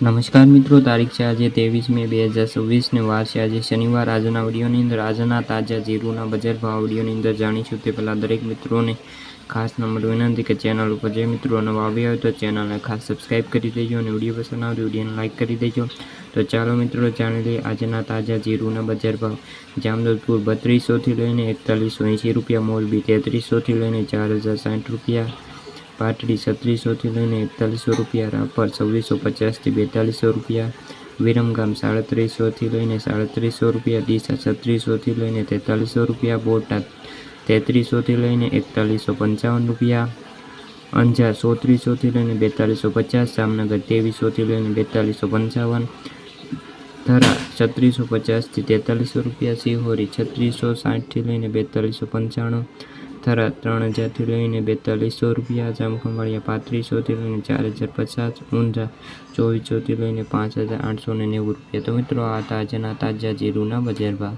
નમસ્કાર મિત્રો, તારીખ છે આજે 23 મે 2026 ને વાર છે આજે શનિવાર। આજના વિડીયોની અંદર આજના તાજા જીરુના બજાર ભાવ વિડીયોની અંદર જાણીશું। તે પહેલાં દરેક મિત્રોને ખાસ નંબર વિનંતી કે ચેનલ ઉપર જે મિત્રો નવા આવ્યા હોય તો ચેનલને ખાસ સબસ્ક્રાઈબ કરી દેજો અને વિડીયો પસંદ આવે તો વિડીયોને લાઇક કરી દેજો। તો ચાલો મિત્રો જાણી લઈએ આજના તાજા જીરુના બજાર ભાવ। જામજોધપુર 3200થી લઈને 4180 રૂપિયા, મોરબી 3300થી લઈને 4060 રૂપિયા, પાટડી 3600થી લઈને 4100 રૂપિયા, રાપર 2650થી 4200 રૂપિયા, વિરમગામ 3700થી લઈને 3700 રૂપિયા, ડીસા 3600થી લઈને 4300 રૂપિયા, બોટાદ 3300થી લઈને 4155 રૂપિયા, અંજાર 100-300થી લઈને 4250, જામનગર 2300થી લઈને 4255, થરા 3650થી 4300 રૂપિયા, સિહોરી 3660થી લઈને 4295, થરા 3000થી લઈને 4200 રૂપિયા, જામખંભાળિયા 3500થી લઈને 4050, ઊંઝા 2400થી લઈને 5890 રૂપિયા। તો મિત્રો આ હતા આજના તાજા જીરુના બજાર ભાવ।